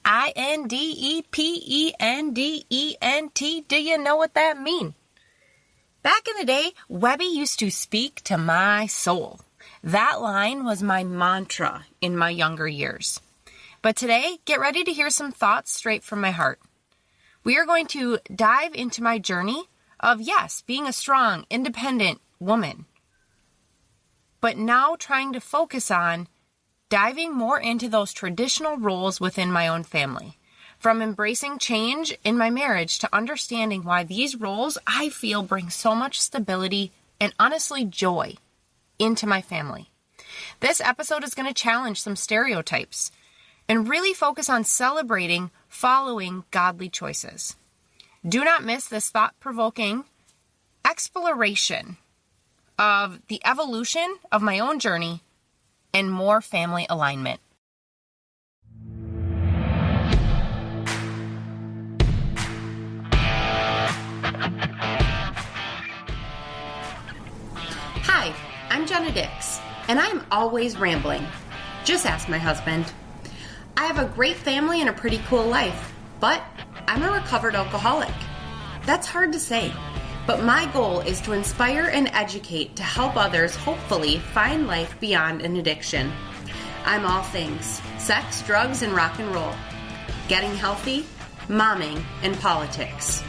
independent. Do you know what that means? Back in the day, Webby used to speak to my soul. That line was my mantra in my younger years. But today, get ready to hear some thoughts straight from my heart. We are going to dive into my journey of, yes, being a strong, independent woman, but now trying to focus on diving more into those traditional roles within my own family. From embracing change in my marriage to understanding why these roles I feel bring so much stability and honestly joy into my family. This episode is going to challenge some stereotypes and really focus on celebrating following godly choices. Do not miss this thought-provoking exploration of the evolution of my own journey and more family alignment. Hi, I'm Jenna Dix, and I'm always rambling. Just ask my husband. I have a great family and a pretty cool life, but I'm a recovered alcoholic. That's hard to say, but my goal is to inspire and educate to help others hopefully find life beyond an addiction. I'm all things: sex, drugs, and rock and roll. Getting healthy, momming, and politics.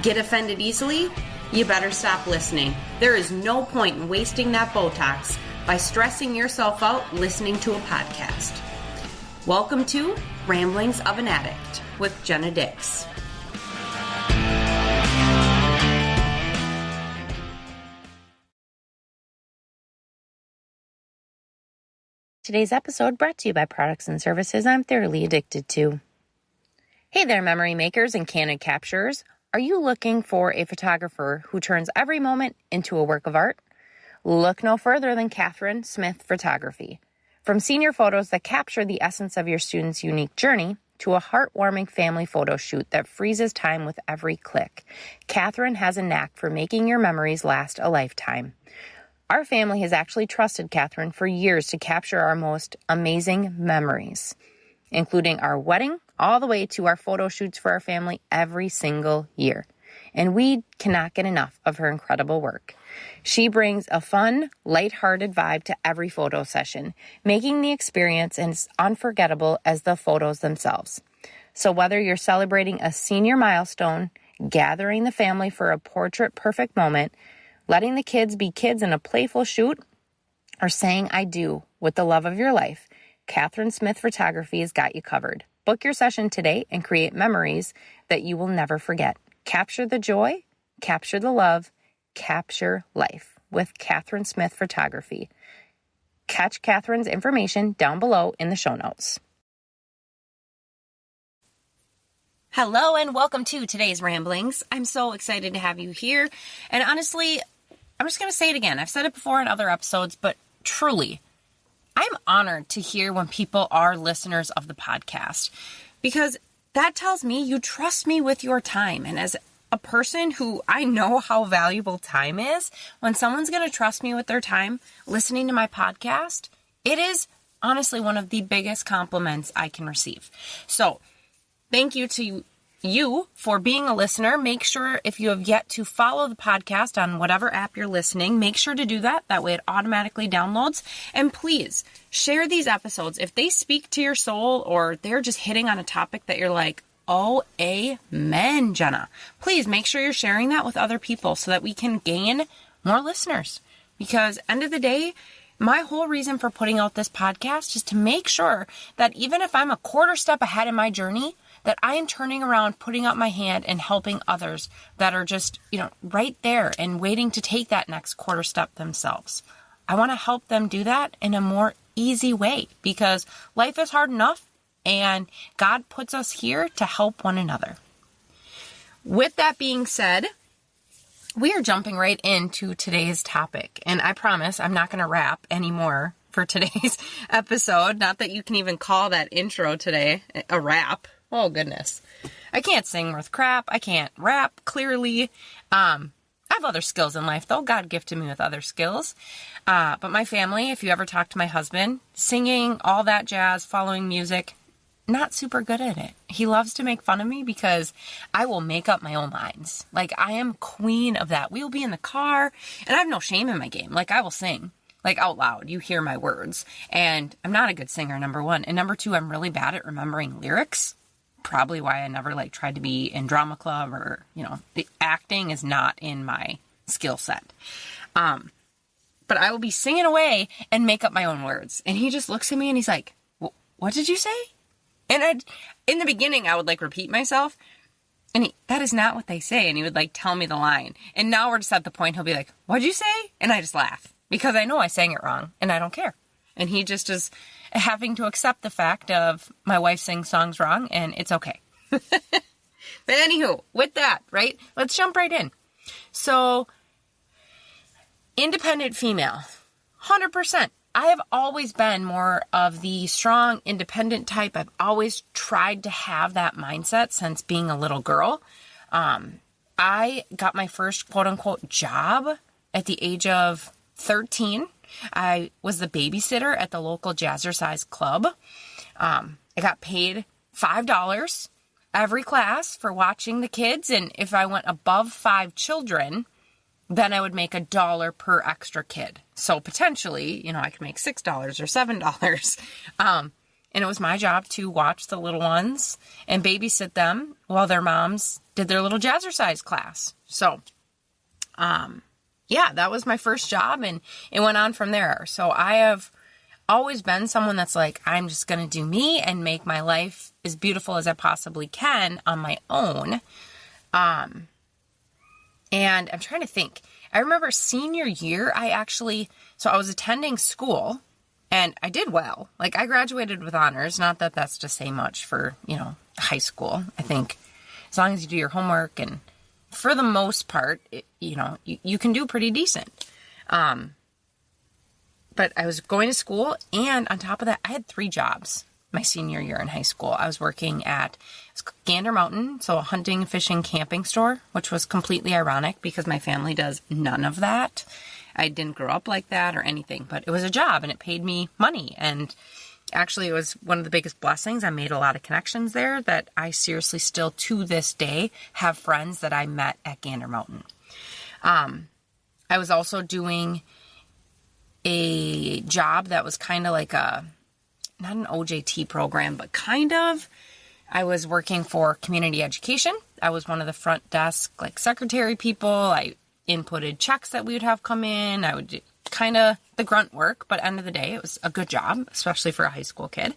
Get offended easily? You better stop listening. There is no point in wasting that Botox by stressing yourself out listening to a podcast. Welcome to Ramblings of an Addict with Jenna Dix. Today's episode brought to you by products and services I'm thoroughly addicted to. Hey there, memory makers and candid capturers. Are you looking for a photographer who turns every moment into a work of art? Look no further than Catherine Smith Photography. From senior photos that capture the essence of your student's unique journey to a heartwarming family photo shoot that freezes time with every click, Catherine has a knack for making your memories last a lifetime. Our family has actually trusted Catherine for years to capture our most amazing memories, including our wedding all the way to our photo shoots for our family every single year. And we cannot get enough of her incredible work. She brings a fun, lighthearted vibe to every photo session, making the experience as unforgettable as the photos themselves. So whether you're celebrating a senior milestone, gathering the family for a portrait-perfect moment, letting the kids be kids in a playful shoot, or saying I do with the love of your life, Catherine Smith Photography has got you covered. Book your session today and create memories that you will never forget. Capture the joy, capture the love, capture life with Catherine Smith Photography. Catch Catherine's information down below in the show notes. Hello and welcome to today's Ramblings. I'm so excited to have you here. And honestly, I'm just going to say it again. I've said it before in other episodes, but truly, I'm honored to hear when people are listeners of the podcast, because that tells me you trust me with your time. And as a person who I know how valuable time is, when someone's going to trust me with their time listening to my podcast, it is honestly one of the biggest compliments I can receive. So thank you to you for being a listener. Make sure if you have yet to follow the podcast on whatever app you're listening, make sure to do that. That way it automatically downloads. And please share these episodes. If they speak to your soul or they're just hitting on a topic that you're like, oh, amen, Jenna, please make sure you're sharing that with other people so that we can gain more listeners. Because end of the day, my whole reason for putting out this podcast is to make sure that even if I'm a quarter step ahead in my journey, that I am turning around, putting out my hand and helping others that are just, right there and waiting to take that next quarter step themselves. I want to help them do that in a more easy way because life is hard enough and God puts us here to help one another. With that being said, we are jumping right into today's topic. And I promise I'm not going to rap anymore for today's episode. Not that you can even call that intro today a rap. Oh, goodness. I can't sing worth crap. I can't rap clearly. I have other skills in life, though. God gifted me with other skills. But my family, if you ever talk to my husband, singing, all that jazz, following music, not super good at it. He loves to make fun of me because I will make up my own lines. Like, I am queen of that. We will be in the car, and I have no shame in my game. Like, I will sing, like, out loud. You hear my words. And I'm not a good singer, number one. And number two, I'm really bad at remembering lyrics. Probably why I never, like, tried to be in drama club or, you know, the acting is not in my skill set. But I will be singing away and make up my own words. And he just looks at me and he's like, what did you say? And in the beginning, I would, like, repeat myself. And that is not what they say. And he would, like, tell me the line. And now we're just at the point, he'll be like, what'd you say? And I just laugh. Because I know I sang it wrong. And I don't care. And he just is having to accept the fact of my wife sings songs wrong. And it's okay. But anywho, with that, right? Let's jump right in. So, independent female. 100%. I have always been more of the strong, independent type. I've always tried to have that mindset since being a little girl. I got my first quote-unquote job at the age of 13. I was the babysitter at the local jazzercise club. I got paid $5 every class for watching the kids. And if I went above 5 children, then I would make $1 per extra kid. So potentially, you know, I could make $6 or $7. And it was my job to watch the little ones and babysit them while their moms did their little jazzercise class. So, yeah, that was my first job and it went on from there. So I have always been someone that's like, I'm just going to do me and make my life as beautiful as I possibly can on my own. And I'm trying to think. I remember senior year, I was attending school and I did well. Like, I graduated with honors. Not that that's to say much for, you know, high school. I think as long as you do your homework and for the most part, you know, you can do pretty decent. But I was going to school and on top of that, I had 3 jobs my senior year in high school. I was working at Gander Mountain, so a hunting, fishing, camping store, which was completely ironic because my family does none of that. I didn't grow up like that or anything, but it was a job and it paid me money. And actually, it was one of the biggest blessings. I made a lot of connections there that I seriously still to this day have friends that I met at Gander Mountain. I was also doing a job that was kind of like not an OJT program, but kind of. I was working for community education. I was one of the front desk, like, secretary people. I inputted checks that we would have come in. I would do kind of the grunt work, but end of the day, it was a good job, especially for a high school kid.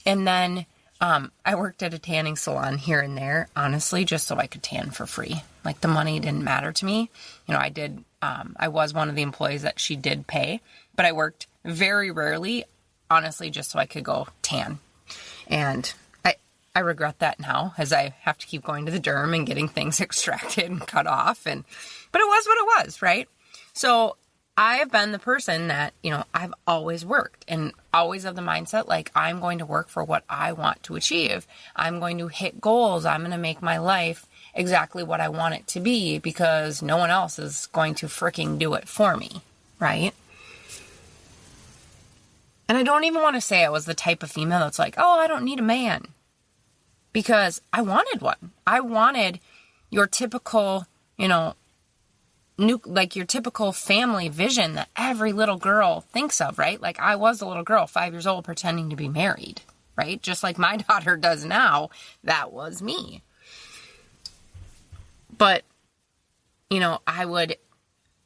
And then I worked at a tanning salon here and there, honestly, just so I could tan for free. Like, the money didn't matter to me. You know, I was one of the employees that she did pay, but I worked very rarely, honestly, just so I could go tan. And I regret that now, as I have to keep going to the derm and getting things extracted and cut off. But it was what it was, right? So I have been the person that, you know, I've always worked and always of the mindset, like, I'm going to work for what I want to achieve. I'm going to hit goals. I'm going to make my life exactly what I want it to be because no one else is going to freaking do it for me, right? And I don't even want to say I was the type of female that's like, oh, I don't need a man. Because I wanted one. I wanted your typical, you know, like your typical family vision that every little girl thinks of, right? Like, I was a little girl, 5 years old, pretending to be married, right? Just like my daughter does now. That was me. But, you know, I would, at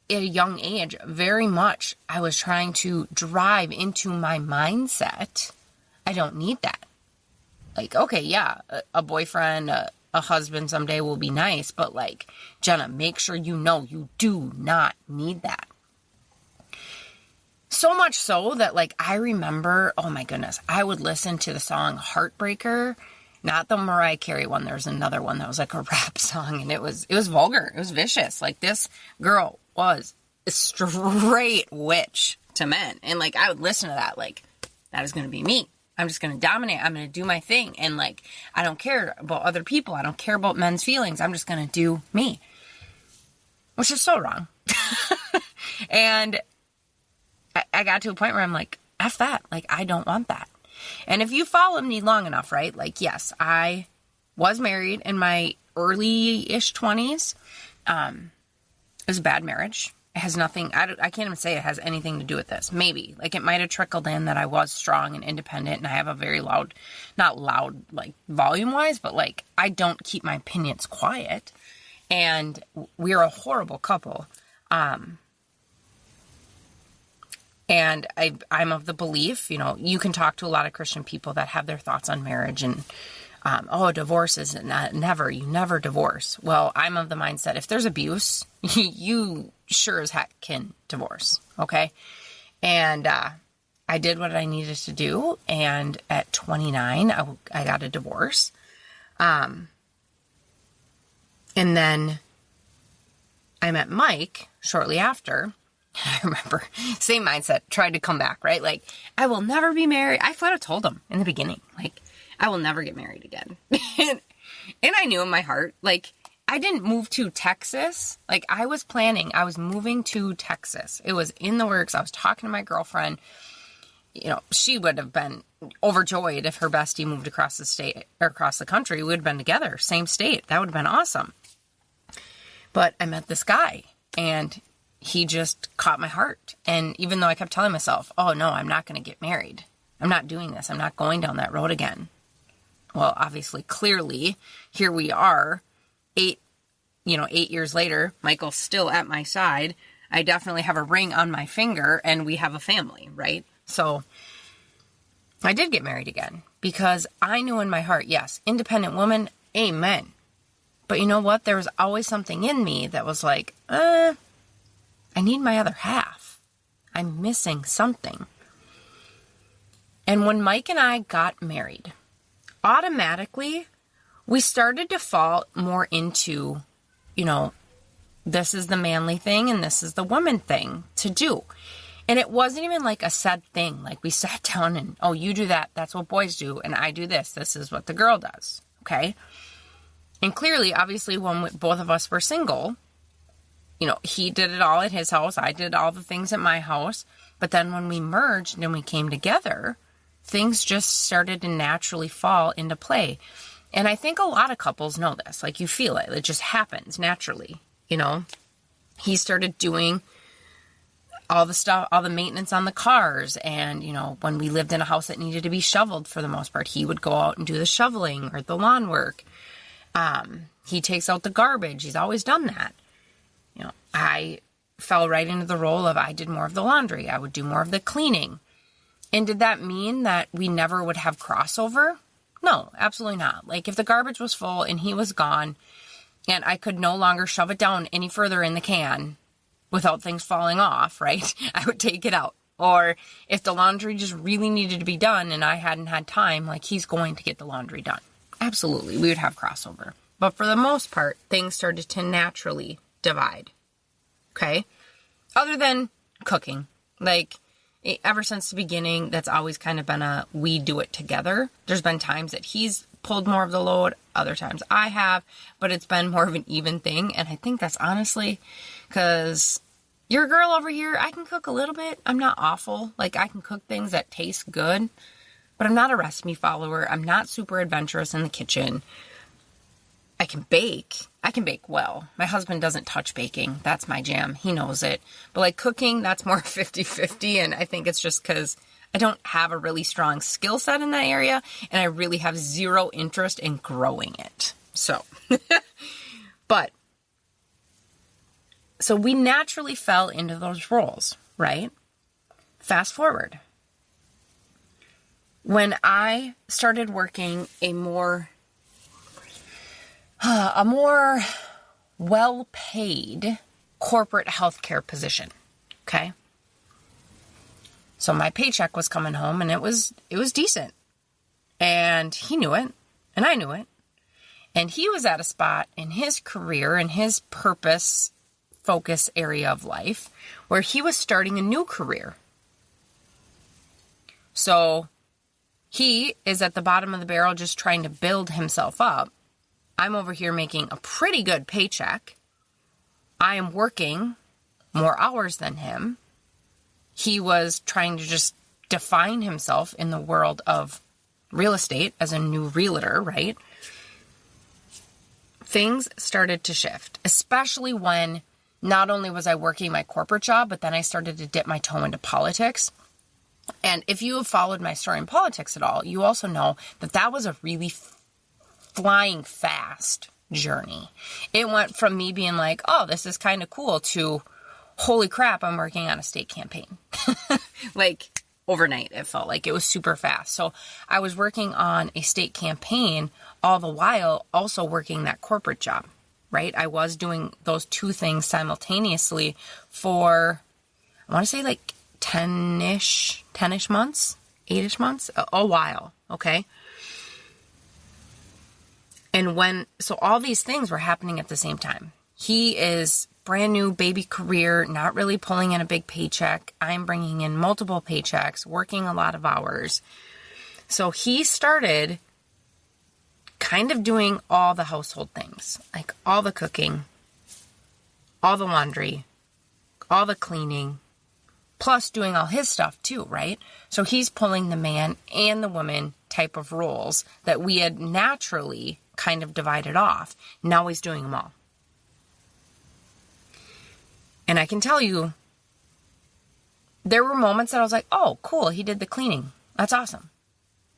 a young age, very much, I was trying to drive into my mindset, I don't need that. Like, okay, yeah, a boyfriend, a husband someday will be nice, but, like, Jenna, make sure you know you do not need that. So much so that, like, I remember, oh my goodness, I would listen to the song Heartbreaker, not the Mariah Carey one. There was another one that was like a rap song, and it was vulgar. It was vicious. Like, this girl was a straight witch to men. And, like, I would listen to that, like, that is going to be me. I'm just going to dominate. I'm going to do my thing. And, like, I don't care about other people. I don't care about men's feelings. I'm just going to do me. Which is so wrong. And I got to a point where I'm like, F that. Like, I don't want that. And if you follow me long enough, right? Like, yes, I was married in my early-ish 20s. It was a bad marriage. It has nothing, I can't even say it has anything to do with this. Maybe. Like, it might have trickled in that I was strong and independent, and I have a very loud, not loud, like, volume-wise, but, like, I don't keep my opinions quiet. And we're a horrible couple. And I'm of the belief, you can talk to a lot of Christian people that have their thoughts on marriage and, divorce is never, you never divorce. Well, I'm of the mindset, if there's abuse, you sure as heck can divorce, okay? And I did what I needed to do, and at 29, I got a divorce. And then I met Mike shortly after. I remember, same mindset, tried to come back, right? Like, I will never be married. I flat out told him in the beginning, like, I will never get married again. And I knew in my heart, like, I didn't move to Texas. Like, I was moving to Texas. It was in the works. I was talking to my girlfriend. She would have been overjoyed if her bestie moved across the state or across the country. We would have been together, same state. That would have been awesome. But I met this guy, and he just caught my heart. And even though I kept telling myself, oh no, I'm not going to get married. I'm not doing this. I'm not going down that road again. Well, obviously, clearly, here we are, 8 years later, Michael's still at my side. I definitely have a ring on my finger, and we have a family, right? So I did get married again because I knew in my heart, yes, independent woman, amen. But you know what? There was always something in me that was like, I need my other half. I'm missing something. And when Mike and I got married, automatically, we started to fall more into, this is the manly thing and this is the woman thing to do. And it wasn't even like a said thing. Like, we sat down and, oh, you do that. That's what boys do. And I do this. This is what the girl does. Okay. And clearly, obviously, when both of us were single, he did it all at his house. I did all the things at my house. But then when we merged and we came together, things just started to naturally fall into play. And I think a lot of couples know this. Like, you feel it. It just happens naturally. He started doing all the stuff, all the maintenance on the cars. And, when we lived in a house that needed to be shoveled for the most part, he would go out and do the shoveling or the lawn work. He takes out the garbage. He's always done that. I fell right into the role of I did more of the laundry. I would do more of the cleaning. And did that mean that we never would have crossover? No, absolutely not. Like, if the garbage was full and he was gone and I could no longer shove it down any further in the can without things falling off, right? I would take it out. Or if the laundry just really needed to be done and I hadn't had time, like, he's going to get the laundry done. Absolutely, we would have crossover. But for the most part, things started to naturally divide. Okay? Other than cooking. Like, ever since the beginning, that's always kind of been we do it together. There's been times that he's pulled more of the load, other times I have, but it's been more of an even thing. And I think that's honestly because your girl over here, I can cook a little bit. I'm not awful. Like, I can cook things that taste good, but I'm not a recipe follower. I'm not super adventurous in the kitchen. I can bake. I can bake well. My husband doesn't touch baking. That's my jam. He knows it. But like cooking, that's more 50-50. And I think it's just because I don't have a really strong skill set in that area. And I really have zero interest in growing it. So, so we naturally fell into those roles, right? Fast forward. When I started working a more well-paid corporate healthcare position, okay? So my paycheck was coming home and it was decent. And he knew it, and I knew it. And he was at a spot in his career and his purpose focus area of life where he was starting a new career. So he is at the bottom of the barrel just trying to build himself up. I'm over here making a pretty good paycheck. I am working more hours than him. He was trying to just define himself in the world of real estate as a new realtor, right? Things started to shift, especially when not only was I working my corporate job, but then I started to dip my toe into politics. And if you have followed my story in politics at all, you also know that that was a really flying fast journey. It went from me being like, oh, this is kind of cool, to holy crap, I'm working on a state campaign. Like overnight, it felt like it was super fast. So I was working on a state campaign all the while also working that corporate job, right? I was doing those two things simultaneously for, I want to say like 10-ish months, 8-ish months, a while. Okay. And so all these things were happening at the same time. He is brand new baby career, not really pulling in a big paycheck. I'm bringing in multiple paychecks, working a lot of hours. So he started kind of doing all the household things, like all the cooking, all the laundry, all the cleaning, plus doing all his stuff too, right? So he's pulling the man and the woman type of roles that we had naturally kind of divided off. Now he's doing them all. And I can tell you, there were moments that I was like, oh, cool, he did the cleaning. That's awesome.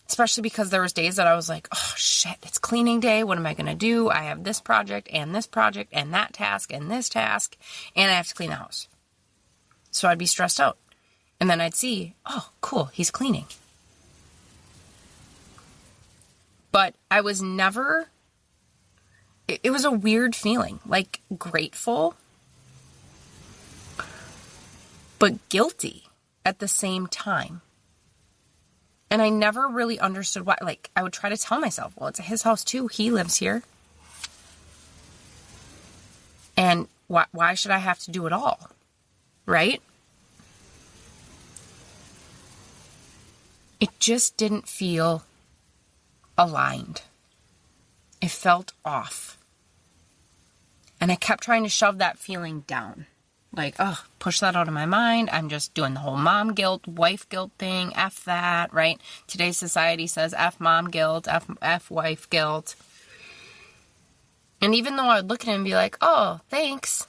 Especially because there was days that I was like, oh shit, it's cleaning day. What am I going to do? I have this project and that task and this task, and I have to clean the house. So I'd be stressed out. And then I'd see, oh, cool, he's cleaning. But I was never, it was a weird feeling, like grateful, but guilty at the same time. And I never really understood why. Like, I would try to tell myself, well, it's his house too. He lives here. And why should I have to do it all? Right? It just didn't feel aligned. It felt off. And I kept trying to shove that feeling down. Like, oh, push that out of my mind. I'm just doing the whole mom guilt, wife guilt thing. F that, right? Today's society says F mom guilt, F wife guilt. And even though I would look at him and be like, oh, thanks.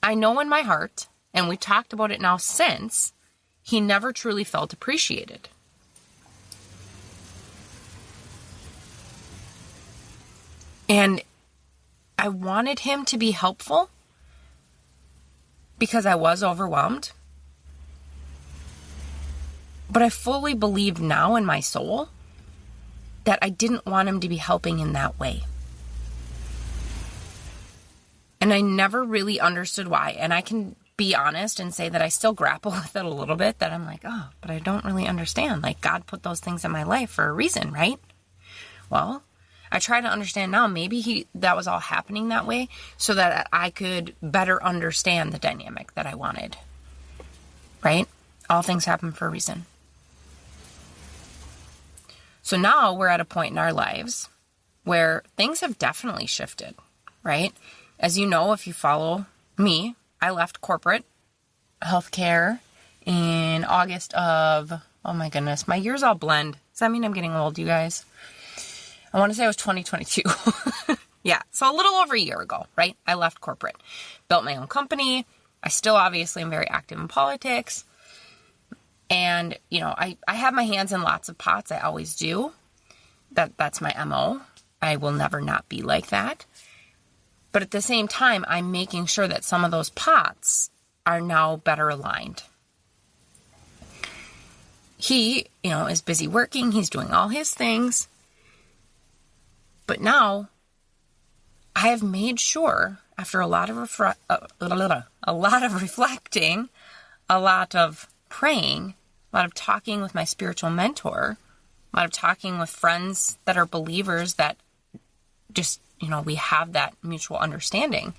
I know in my heart, and we talked about it now since, he never truly felt appreciated. And I wanted him to be helpful because I was overwhelmed. But I fully believe now in my soul that I didn't want him to be helping in that way. And I never really understood why. And I can be honest and say that I still grapple with it a little bit, that I'm like, oh, but I don't really understand. Like, God put those things in my life for a reason, right? Well, I try to understand now, maybe that was all happening that way so that I could better understand the dynamic that I wanted, right? All things happen for a reason. So now we're at a point in our lives where things have definitely shifted, right? As you know, if you follow me, I left corporate healthcare in August of, oh my goodness, my years all blend. Does that mean I'm getting old, you guys? I want to say it was 2022. Yeah, so a little over a year ago, right? I left corporate, built my own company. I still obviously am very active in politics. And, you know, I have my hands in lots of pots. I always do. That's my MO. I will never not be like that. But at the same time, I'm making sure that some of those pots are now better aligned. He, you know, is busy working. He's doing all his things. But now I have made sure, after a lot of reflecting, a lot of praying, a lot of talking with my spiritual mentor, a lot of talking with friends that are believers that just, you know, we have that mutual understanding.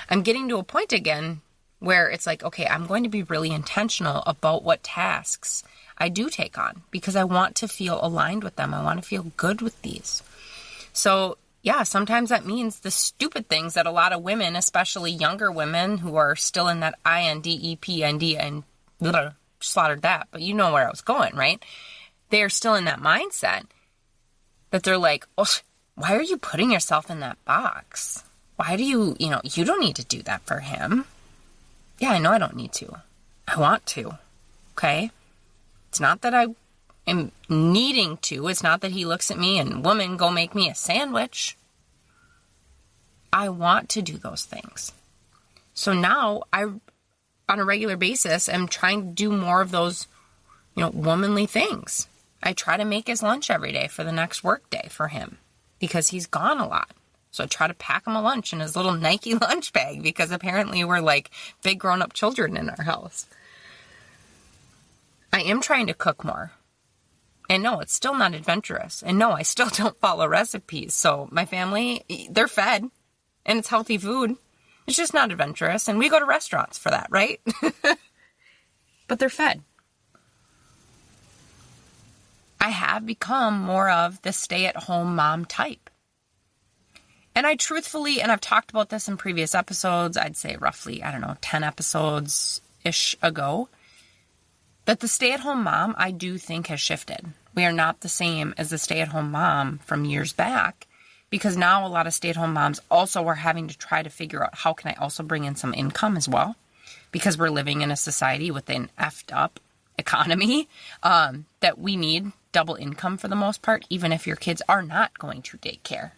I'm getting to a point again where it's like, okay, I'm going to be really intentional about what tasks I do take on because I want to feel aligned with them. I want to feel good with these. So yeah, sometimes that means the stupid things that a lot of women, especially younger women who are still in that INDEPND and slaughtered that, but you know where I was going, right? They are still in that mindset that they're like, oh, why are you putting yourself in that box? Why do you don't need to do that for him. Yeah, I know I don't need to. I want to. Okay? It's not that I am needing to. It's not that he looks at me and, woman, go make me a sandwich. I want to do those things. So now I, on a regular basis, am trying to do more of those, womanly things. I try to make his lunch every day for the next work day for him because he's gone a lot. So I try to pack him a lunch in his little Nike lunch bag because apparently we're like big grown-up children in our house. I am trying to cook more. And no, it's still not adventurous. And no, I still don't follow recipes. So my family, they're fed and it's healthy food. It's just not adventurous. And we go to restaurants for that, right? But they're fed. I have become more of the stay-at-home mom type. And I truthfully, and I've talked about this in previous episodes, I'd say roughly, 10 episodes-ish ago, that the stay-at-home mom, I do think, has shifted. We are not the same as the stay-at-home mom from years back, because now a lot of stay-at-home moms also are having to try to figure out how can I also bring in some income as well, because we're living in a society with an effed up economy that we need double income for the most part, even if your kids are not going to daycare.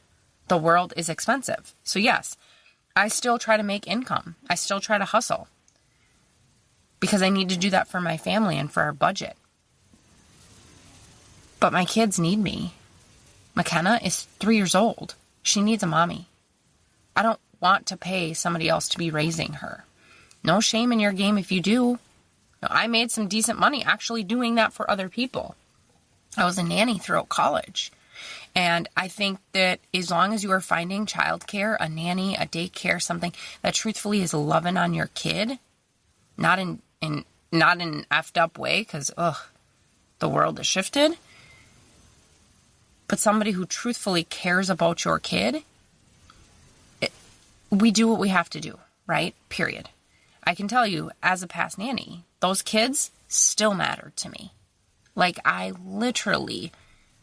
The world is expensive. So yes, I still try to make income. I still try to hustle. Because I need to do that for my family and for our budget. But my kids need me. McKenna is 3 years old. She needs a mommy. I don't want to pay somebody else to be raising her. No shame in your game if you do. I made some decent money actually doing that for other people. I was a nanny throughout college. And I think that as long as you are finding childcare, a nanny, a daycare, something that truthfully is loving on your kid, not in an effed up way, because, the world has shifted. But somebody who truthfully cares about your kid, we do what we have to do, right? Period. I can tell you, as a past nanny, those kids still matter to me. Like, I literally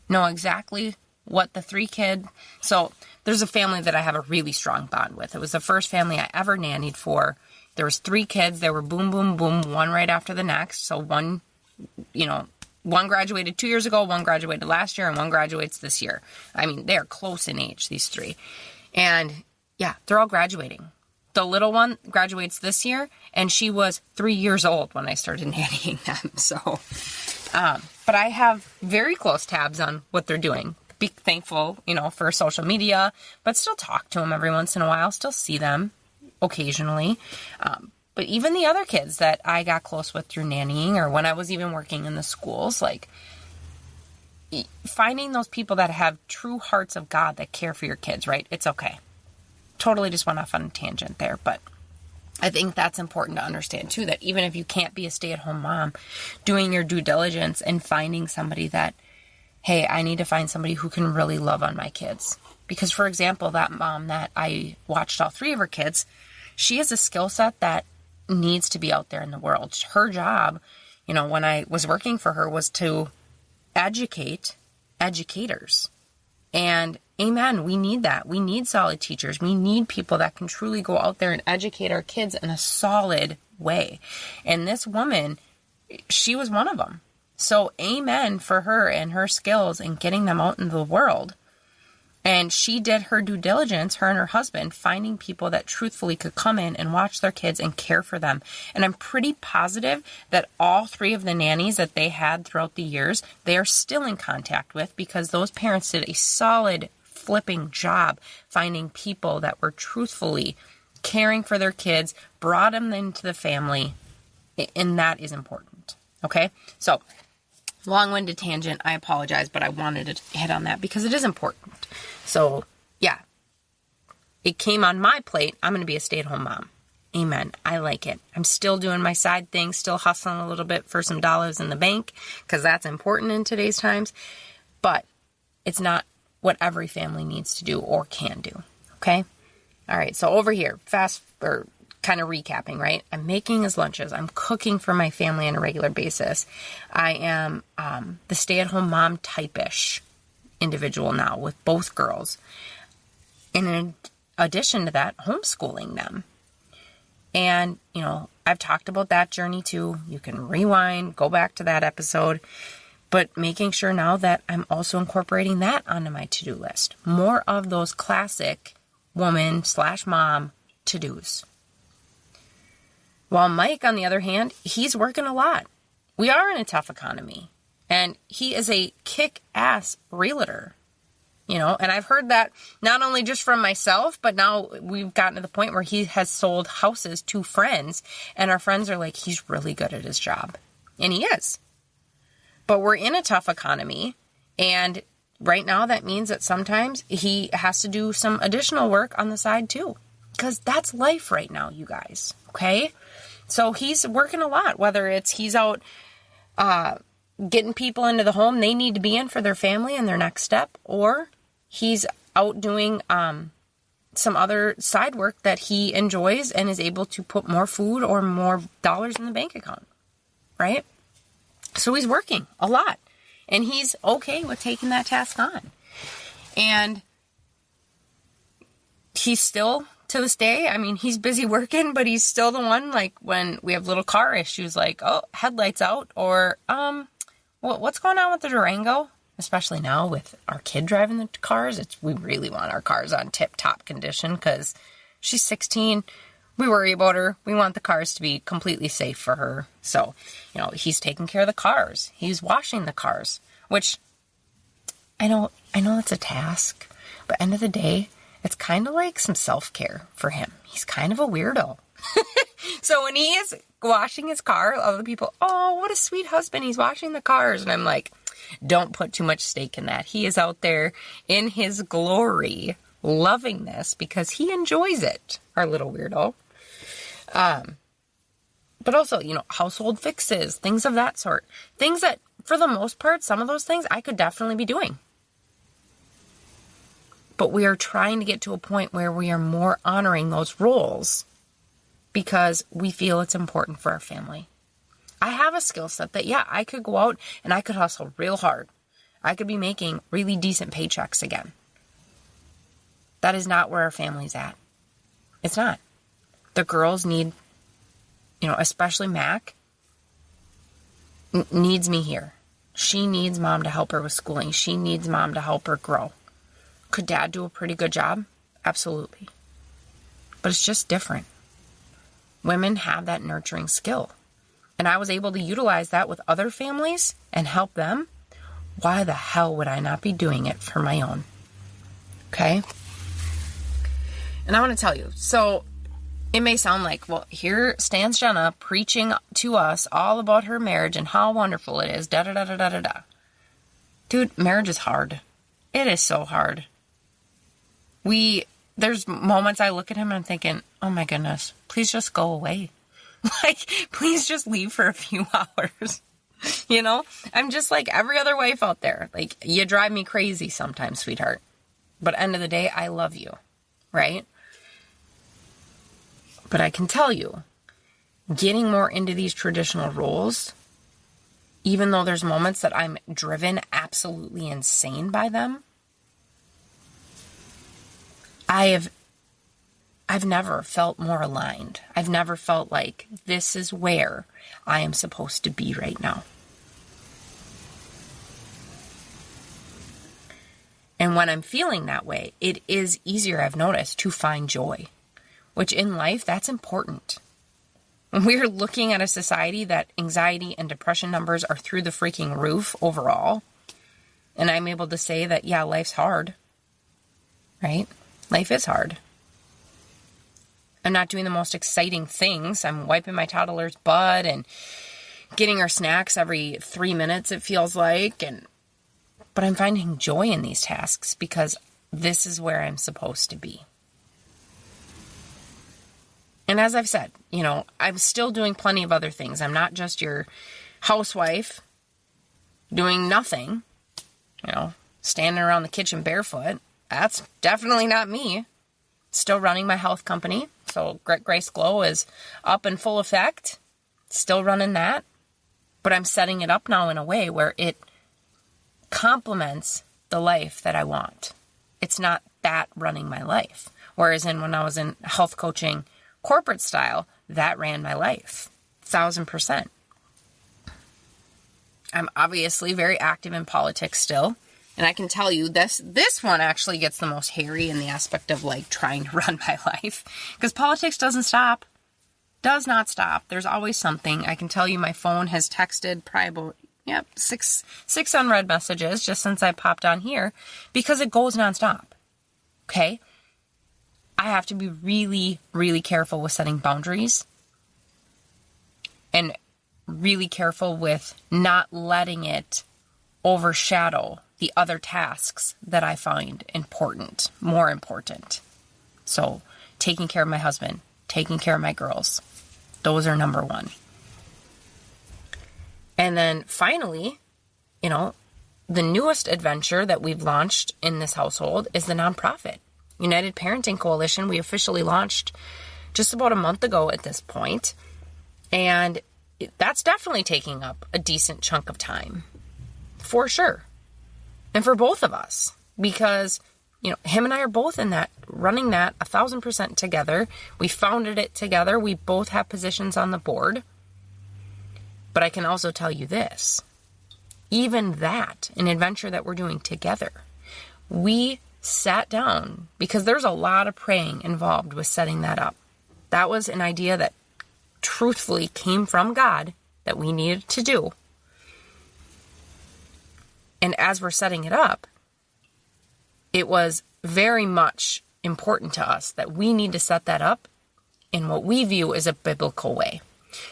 know exactly what the 3 kids... So, there's a family that I have a really strong bond with. It was the first family I ever nannied for. There was 3 kids. They were boom, boom, boom, one right after the next. So one graduated 2 years ago, one graduated last year, and one graduates this year. I mean, they are close in age, these 3. And yeah, they're all graduating. The little one graduates this year, and she was 3 years old when I started nannying them. So, but I have very close tabs on what they're doing. Be thankful, for social media, but still talk to them every once in a while, still see them occasionally. But even the other kids that I got close with through nannying or when I was even working in the schools, like finding those people that have true hearts of God that care for your kids, right? It's okay. Totally just went off on a tangent there, but I think that's important to understand too, that even if you can't be a stay-at-home mom, doing your due diligence and finding somebody that, hey, I need to find somebody who can really love on my kids. Because, for example, that mom that I watched all 3 of her kids, she has a skill set that needs to be out there in the world. Her job, when I was working for her, was to educate educators. And amen, we need that. We need solid teachers. We need people that can truly go out there and educate our kids in a solid way. And this woman, she was one of them. So amen for her and her skills in getting them out into the world. And she did her due diligence, her and her husband, finding people that truthfully could come in and watch their kids and care for them. And I'm pretty positive that all 3 of the nannies that they had throughout the years, they are still in contact with, because those parents did a solid flipping job finding people that were truthfully caring for their kids, brought them into the family, and that is important. Okay? So, long-winded tangent, I apologize, but I wanted to hit on that because it is important. So, yeah, it came on my plate. I'm going to be a stay-at-home mom. Amen. I like it. I'm still doing my side thing, still hustling a little bit for some dollars in the bank, because that's important in today's times. But it's not what every family needs to do or can do. Okay? All right, so over here, kind of recapping, right? I'm making his lunches. I'm cooking for my family on a regular basis. I am the stay-at-home mom type-ish individual now with both girls. And in addition to that, homeschooling them. And, I've talked about that journey too. You can rewind, go back to that episode. But making sure now that I'm also incorporating that onto my to-do list. More of those classic woman/mom to-dos. While Mike, on the other hand, he's working a lot. We are in a tough economy. And he is a kick-ass realtor. And I've heard that not only just from myself, but now we've gotten to the point where he has sold houses to friends. And our friends are like, he's really good at his job. And he is. But we're in a tough economy. And right now that means that sometimes he has to do some additional work on the side too. Because that's life right now, you guys. Okay? So he's working a lot, whether it's he's out getting people into the home they need to be in for their family and their next step, or he's out doing some other side work that he enjoys and is able to put more food or more dollars in the bank account, right? So he's working a lot, and he's okay with taking that task on. And he's still, to this day, he's busy working, but he's still the one, like, when we have little car issues, like, oh, headlights out, or, what's going on with the Durango? Especially now with our kid driving the cars, we really want our cars on tip-top condition because she's 16. We worry about her. We want the cars to be completely safe for her. So, he's taking care of the cars. He's washing the cars, which I know it's a task, but end of the day, it's kind of like some self-care for him. He's kind of a weirdo. So when he is washing his car, other people, oh, what a sweet husband. He's washing the cars. And I'm like, don't put too much stake in that. He is out there in his glory, loving this because he enjoys it, our little weirdo. But also, household fixes, things of that sort. Things that, for the most part, some of those things I could definitely be doing. But we are trying to get to a point where we are more honoring those roles because we feel it's important for our family. I have a skill set that, I could go out and I could hustle real hard. I could be making really decent paychecks again. That is not where our family's at. It's not. The girls need, especially Mac, needs me here. She needs mom to help her with schooling. She needs mom to help her grow. Could dad do a pretty good job? Absolutely. But it's just different. Women have that nurturing skill. And I was able to utilize that with other families and help them. Why the hell would I not be doing it for my own? Okay? And I want to tell you, so it may sound like, well, here stands Jenna preaching to us all about her marriage and how wonderful it is, da-da-da-da-da-da-da. Dude, marriage is hard. It is so hard. There's moments I look at him and I'm thinking, oh my goodness, please just go away. Please just leave for a few hours. I'm just like every other wife out there. Like, you drive me crazy sometimes, sweetheart. But end of the day, I love you, right? But I can tell you, getting more into these traditional roles, even though there's moments that I'm driven absolutely insane by them, I've never felt more aligned. I've never felt like this is where I am supposed to be right now. And when I'm feeling that way, it is easier, I've noticed, to find joy, which in life, that's important. When we're looking at a society that anxiety and depression numbers are through the freaking roof overall, and I'm able to say that, life's hard, right? Life is hard. I'm not doing the most exciting things. I'm wiping my toddler's butt and getting her snacks every 3 minutes, it feels like. But I'm finding joy in these tasks because this is where I'm supposed to be. And as I've said, I'm still doing plenty of other things. I'm not just your housewife doing nothing, standing around the kitchen barefoot. That's definitely not me. Still running my health company. So Grace Glow is up in full effect. Still running that. But I'm setting it up now in a way where it complements the life that I want. It's not that running my life. Whereas when I was in health coaching, corporate style, that ran my life. 1,000%. I'm obviously very active in politics still. And I can tell you this one actually gets the most hairy in the aspect of like trying to run my life. Because politics doesn't stop. Does not stop. There's always something. I can tell you my phone has texted probably about, six unread messages just since I popped on here. Because it goes nonstop. Okay? I have to be really, really careful with setting boundaries. And really careful with not letting it overshadow the other tasks that I find important, more important. So taking care of my husband, taking care of my girls, those are number one. And then finally, the newest adventure that we've launched in this household is the nonprofit, United Parenting Coalition. We officially launched just about a month ago at this point. And that's definitely taking up a decent chunk of time, for sure. And for both of us, because, him and I are both in that, running that 1,000% together. We founded it together. We both have positions on the board. But I can also tell you this, even that, an adventure that we're doing together, we sat down because there's a lot of praying involved with setting that up. That was an idea that truthfully came from God that we needed to do. And as we're setting it up, it was very much important to us that we need to set that up in what we view as a biblical way.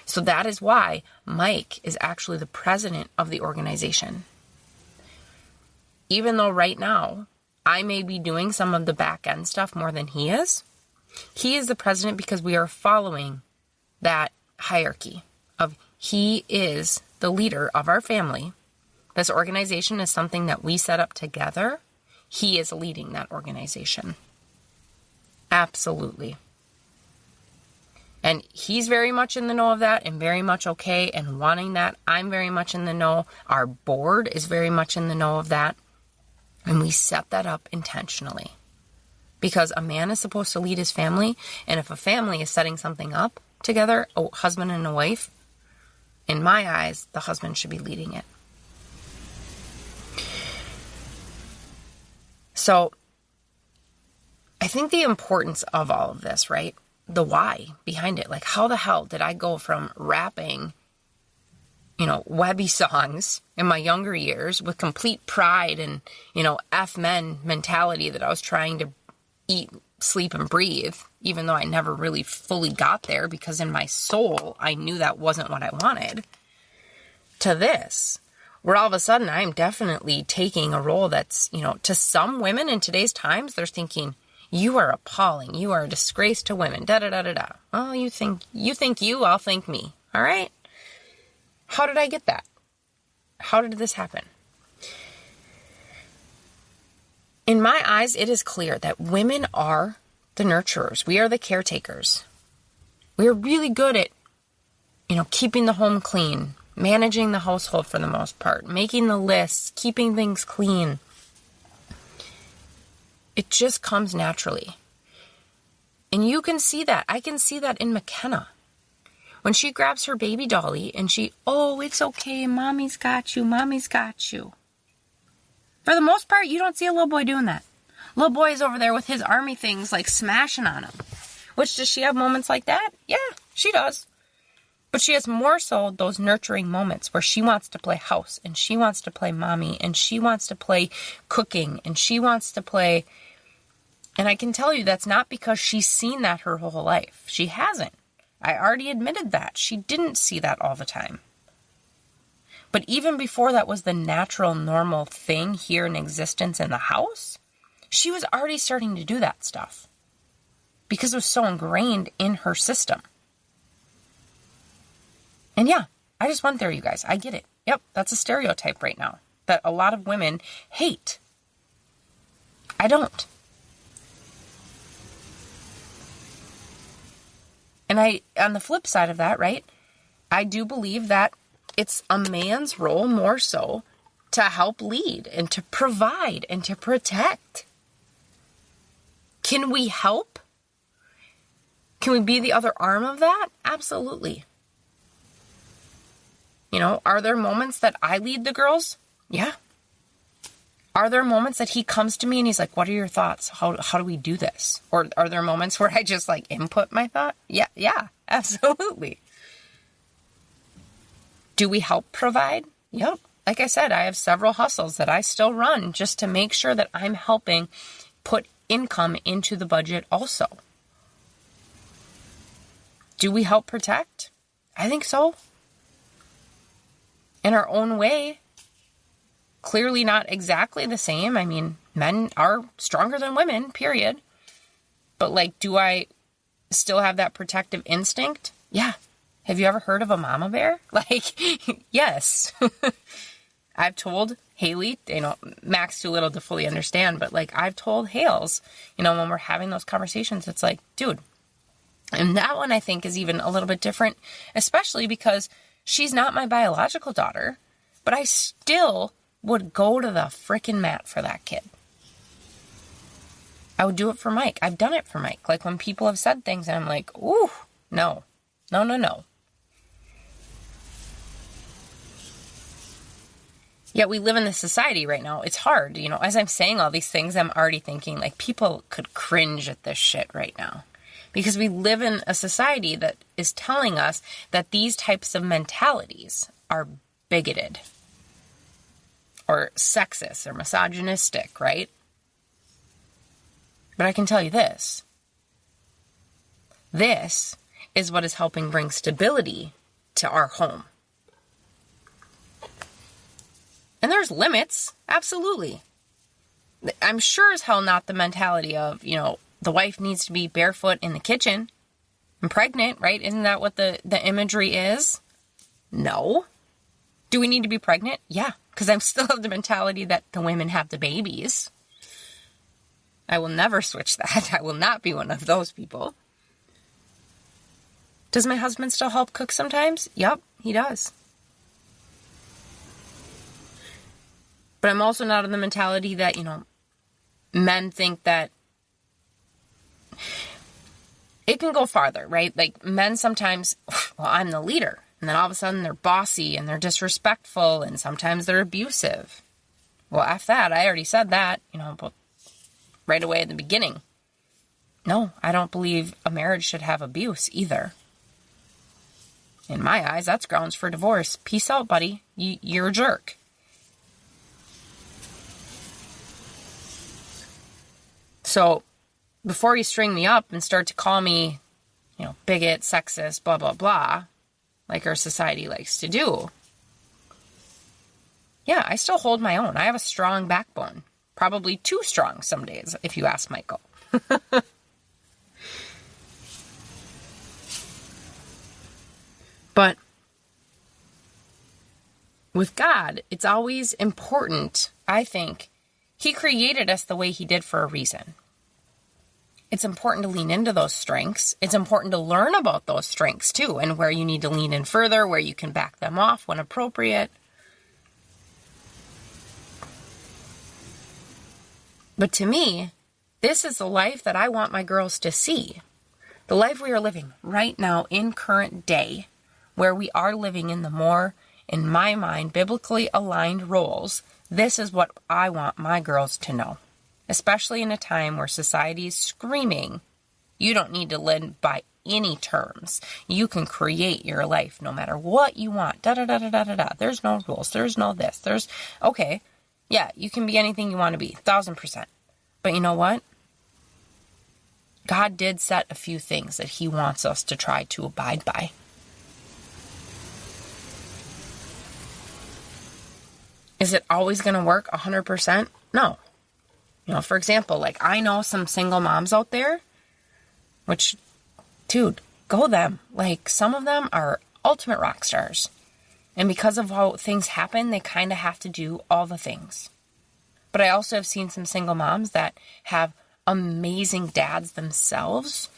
So that is why Mike is actually the president of the organization. Even though right now I may be doing some of the back end stuff more than he is the president because we are following that hierarchy of he is the leader of our family. This organization is something that we set up together. He is leading that organization. Absolutely. And he's very much in the know of that and very much okay and wanting that. I'm very much in the know. Our board is very much in the know of that. And we set that up intentionally. Because a man is supposed to lead his family. And if a family is setting something up together, a husband and a wife, in my eyes, the husband should be leading it. So I think the importance of all of this, right? The why behind it. Like, how the hell did I go from rapping, Webby songs in my younger years with complete pride and, F men mentality that I was trying to eat, sleep, and breathe, even though I never really fully got there because in my soul, I knew that wasn't what I wanted, to this, where all of a sudden I'm definitely taking a role that's, to some women in today's times, they're thinking, you are appalling. You are a disgrace to women. Da-da-da-da-da. Oh, you think you, I'll think me. All right? How did I get that? How did this happen? In my eyes, it is clear that women are the nurturers. We are the caretakers. We are really good at, keeping the home clean, managing the household for the most part, making the lists, keeping things clean. It just comes naturally. And you can see that. I can see that in McKenna. When she grabs her baby dolly and it's okay, mommy's got you, mommy's got you. For the most part, you don't see a little boy doing that. Little boy is over there with his army things like smashing on him. Which, does she have moments like that? Yeah, she does. But she has more so those nurturing moments where she wants to play house and she wants to play mommy and she wants to play cooking and she wants to play. And I can tell you that's not because she's seen that her whole life. She hasn't. I already admitted that. She didn't see that all the time. But even before that was the natural, normal thing here in existence in the house, she was already starting to do that stuff because it was so ingrained in her system. And yeah, I just went there, you guys. I get it. Yep, that's a stereotype right now that a lot of women hate. I don't. And on the flip side of that, right, I do believe that it's a man's role more so to help lead and to provide and to protect. Can we help? Can we be the other arm of that? Absolutely. Are there moments that I lead the girls? Yeah. Are there moments that he comes to me and he's like, what are your thoughts? How do we do this? Or are there moments where I just input my thought? Yeah, absolutely. Do we help provide? Yep. Like I said, I have several hustles that I still run just to make sure that I'm helping put income into the budget also. Do we help protect? I think so. In our own way. Clearly not exactly the same. I mean, men are stronger than women, period. But do I still have that protective instinct? Yeah. Have you ever heard of a mama bear? Yes. I've told Haley, Mac's too little to fully understand, but I've told Hales, when we're having those conversations, it's dude. And that one I think is even a little bit different, especially because she's not my biological daughter, but I still would go to the freaking mat for that kid. I would do it for Mike. I've done it for Mike. When people have said things and I'm like, ooh, no. Yet we live in this society right now. It's hard. As I'm saying all these things, I'm already thinking people could cringe at this shit right now. Because we live in a society that is telling us that these types of mentalities are bigoted or sexist or misogynistic, right? But I can tell you this. This is what is helping bring stability to our home. And there's limits, absolutely. I'm sure as hell not the mentality of, the wife needs to be barefoot in the kitchen and pregnant, right? Isn't that what the imagery is? No. Do we need to be pregnant? Yeah, because I'm still of the mentality that the women have the babies. I will never switch that. I will not be one of those people. Does my husband still help cook sometimes? Yep, he does. But I'm also not of the mentality that, men think that it can go farther, right? Men sometimes, I'm the leader. And then all of a sudden they're bossy and they're disrespectful and sometimes they're abusive. Well, after that, I already said that, but right away at the beginning. No, I don't believe a marriage should have abuse either. In my eyes, that's grounds for divorce. Peace out, buddy. You're a jerk. So before you string me up and start to call me, bigot, sexist, blah, blah, blah, like our society likes to do. Yeah, I still hold my own. I have a strong backbone. Probably too strong some days, if you ask Michael. But with God, it's always important, I think. He created us the way he did for a reason. It's important to lean into those strengths. It's important to learn about those strengths too, and where you need to lean in further, where you can back them off when appropriate. But to me, this is the life that I want my girls to see. The life we are living right now in current day, where we are living in the more, in my mind, biblically aligned roles. This is what I want my girls to know. Especially in a time where society is screaming, you don't need to live by any terms. You can create your life no matter what you want. Da-da-da-da-da-da-da. There's no rules. There's no this. Okay. Yeah, you can be anything you want to be. 1,000%. But you know what? God did set a few things that he wants us to try to abide by. Is it always going to work 100%? No. For example, I know some single moms out there, which, dude, go them. Some of them are ultimate rock stars. And because of how things happen, they kind of have to do all the things. But I also have seen some single moms that have amazing dads themselves,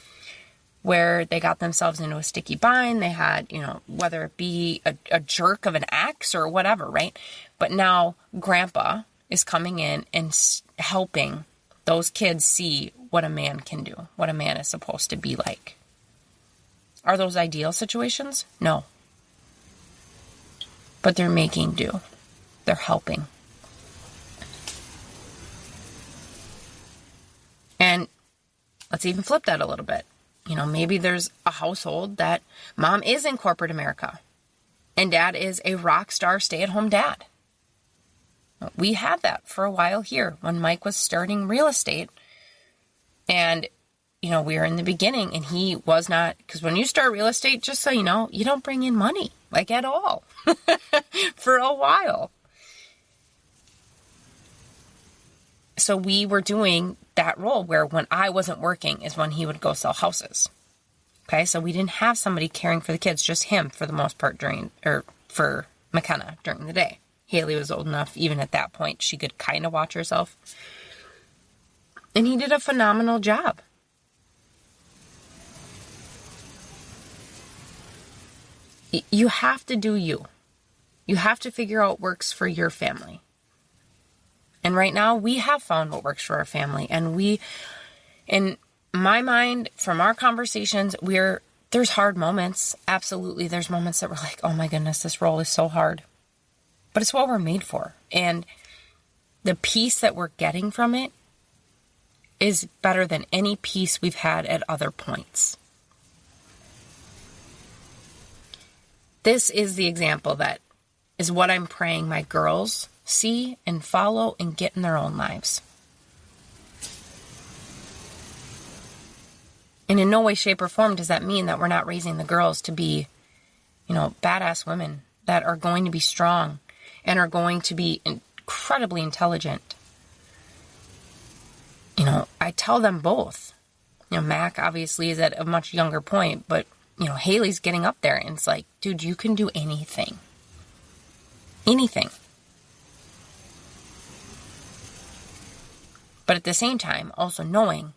where they got themselves into a sticky bind. They had, whether it be a jerk of an ex or whatever, right? But now grandpa is coming in and helping those kids see what a man can do, what a man is supposed to be like. Are those ideal situations? No. But they're making do. They're helping. And let's even flip that a little bit. Maybe there's a household that mom is in corporate America and dad is a rock star stay-at-home dad. We had that for a while here when Mike was starting real estate. And, we were in the beginning and he was not, because when you start real estate, just so you know, you don't bring in money, like at all, for a while. So we were doing that role where when I wasn't working is when he would go sell houses. Okay, so we didn't have somebody caring for the kids, just him for the most part for McKenna during the day. Haley was old enough, even at that point, she could kind of watch herself. And he did a phenomenal job. You have to do you. You have to figure out what works for your family. And right now, we have found what works for our family. And in my mind, from our conversations, there's hard moments. Absolutely, there's moments that we're like, oh my goodness, this role is so hard. But it's what we're made for. And the peace that we're getting from it is better than any peace we've had at other points. This is the example that is what I'm praying my girls see and follow and get in their own lives. And in no way, shape, or form does that mean that we're not raising the girls to be, badass women that are going to be strong and are going to be incredibly intelligent. I tell them both. Mac obviously is at a much younger point, but, Haley's getting up there and it's like, dude, you can do anything. Anything. But at the same time, also knowing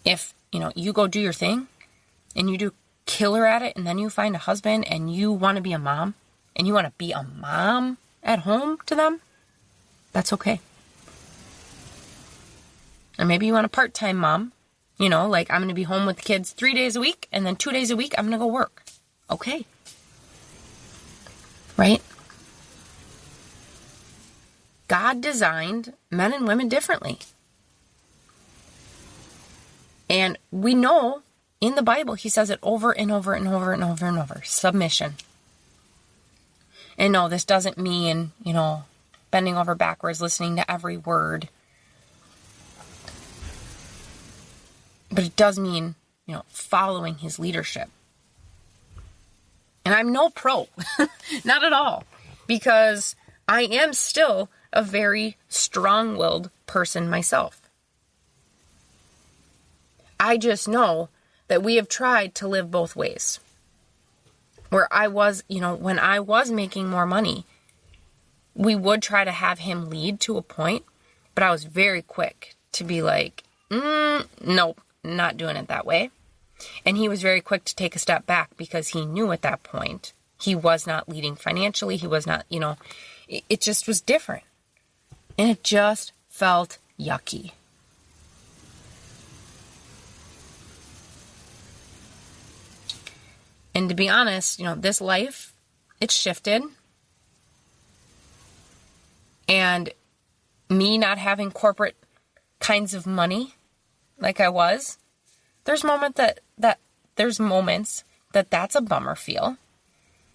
if, you go do your thing and you do killer at it and then you find a husband and you want to be a mom and you want to be a mom at home to them, that's okay. Or maybe you want a part-time mom, like I'm going to be home with the kids 3 days a week and then 2 days a week I'm going to go work. Okay. Right? God designed men and women differently. And we know in the Bible, he says it over and over and over and over and over. Submission. And no, this doesn't mean, bending over backwards, listening to every word. But it does mean, following his leadership. And I'm no pro. Not at all. Because I am still a very strong-willed person myself. I just know that we have tried to live both ways. Where I was, when I was making more money, we would try to have him lead to a point, but I was very quick to be like, nope, not doing it that way. And he was very quick to take a step back because he knew at that point he was not leading financially. He was not, it just was different. And it just felt yucky. And to be honest, this life, it's shifted. And me not having corporate kinds of money like I was, there's moments that that's a bummer feel.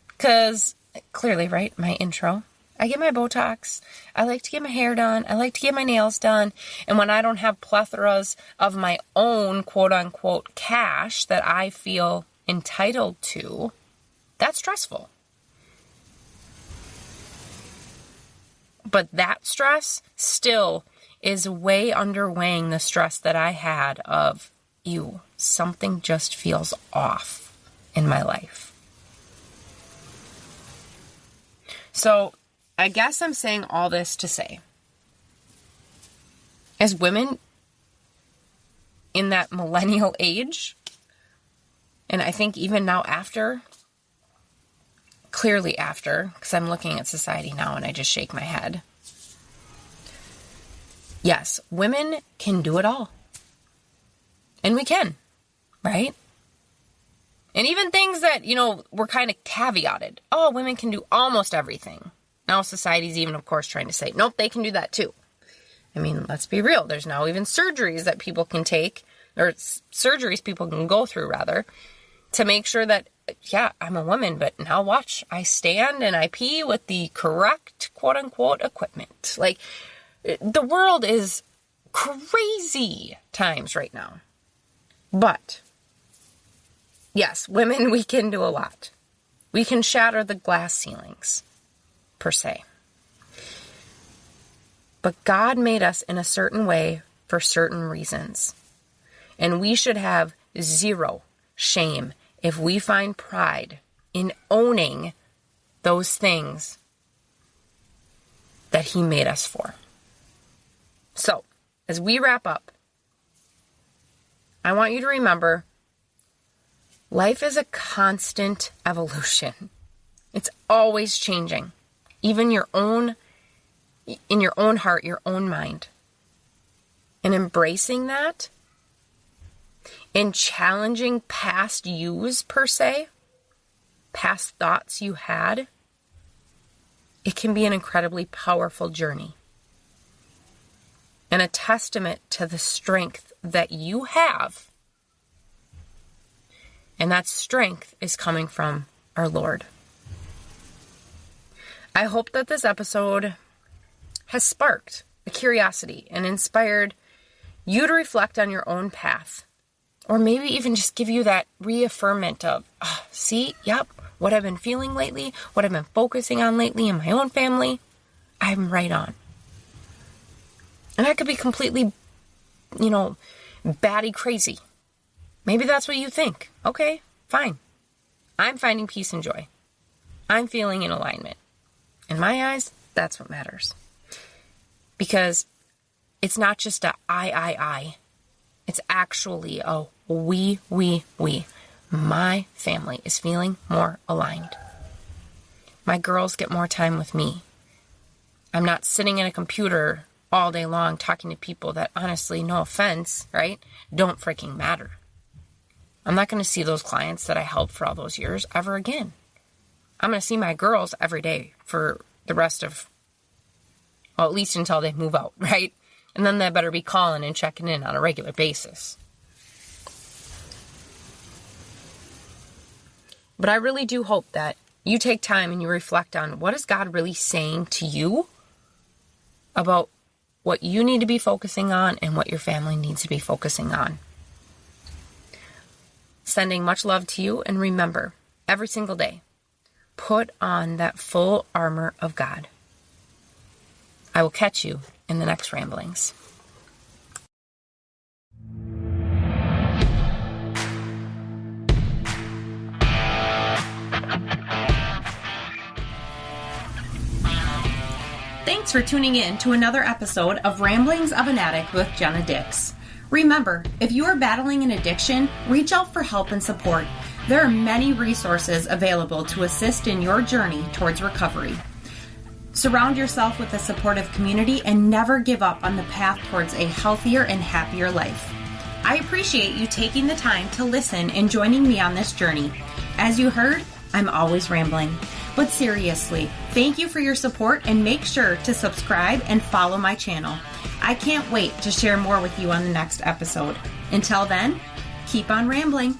Because clearly, right, my intro, I get my Botox. I like to get my hair done. I like to get my nails done. And when I don't have plethoras of my own quote unquote cash that I feel entitled to, that's stressful. But that stress still is way underweighing the stress that I had of, something just feels off in my life. So I guess I'm saying all this to say, as women, in that millennial age, and I think even now after, clearly after, because I'm looking at society now and I just shake my head. Yes, women can do it all. And we can, right? And even things that, were kind of caveated. Oh, women can do almost everything. Now society's even, of course, trying to say, nope, they can do that too. I mean, let's be real. There's now even surgeries that people can take, or surgeries people can go through, rather, to make sure that, yeah, I'm a woman, but now watch, I stand and I pee with the correct, quote-unquote, equipment. Like, the world is crazy times right now. But, yes, women, we can do a lot. We can shatter the glass ceilings, per se. But God made us in a certain way for certain reasons. And we should have zero shame if we find pride in owning those things that He made us for. So, as we wrap up, I want you to remember, life is a constant evolution. It's always changing. Even in your own heart, your own mind. And embracing that and challenging past yous, per se, past thoughts you had, it can be an incredibly powerful journey. And a testament to the strength that you have. And that strength is coming from our Lord. I hope that this episode has sparked a curiosity and inspired you to reflect on your own path. Or maybe even just give you that reaffirmment of, see, yep, what I've been feeling lately, what I've been focusing on lately in my own family, I'm right on. And I could be completely, batty crazy. Maybe that's what you think. Okay, fine. I'm finding peace and joy. I'm feeling in alignment. In my eyes, that's what matters. Because it's not just a I. It's actually a we. My family is feeling more aligned. My girls get more time with me. I'm not sitting in a computer all day long talking to people that, honestly, no offense, right, don't freaking matter. I'm not going to see those clients that I helped for all those years ever again. I'm going to see my girls every day for the rest of, at least until they move out, right? And then they better be calling and checking in on a regular basis. But I really do hope that you take time and you reflect on, what is God really saying to you about what you need to be focusing on and what your family needs to be focusing on. Sending much love to you, and remember, every single day, put on that full armor of God. I will catch you in the next ramblings. Thanks for tuning in to another episode of Ramblings of an Addict with Jenna Dix. Remember, if you are battling an addiction, reach out for help and support. There are many resources available to assist in your journey towards recovery. Surround yourself with a supportive community and never give up on the path towards a healthier and happier life. I appreciate you taking the time to listen and joining me on this journey. As you heard, I'm always rambling. But seriously, thank you for your support, and make sure to subscribe and follow my channel. I can't wait to share more with you on the next episode. Until then, keep on rambling.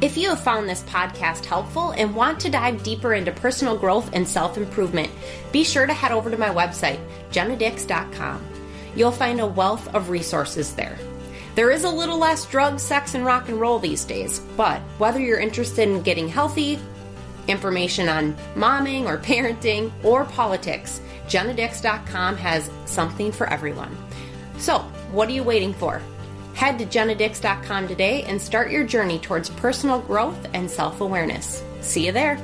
If you have found this podcast helpful and want to dive deeper into personal growth and self-improvement, be sure to head over to my website, jennadix.com. You'll find a wealth of resources there. There is a little less drugs, sex, and rock and roll these days, but whether you're interested in getting healthy, information on momming or parenting, or politics, jennadix.com has something for everyone. So, what are you waiting for? Head to jennadix.com today and start your journey towards personal growth and self-awareness. See you there.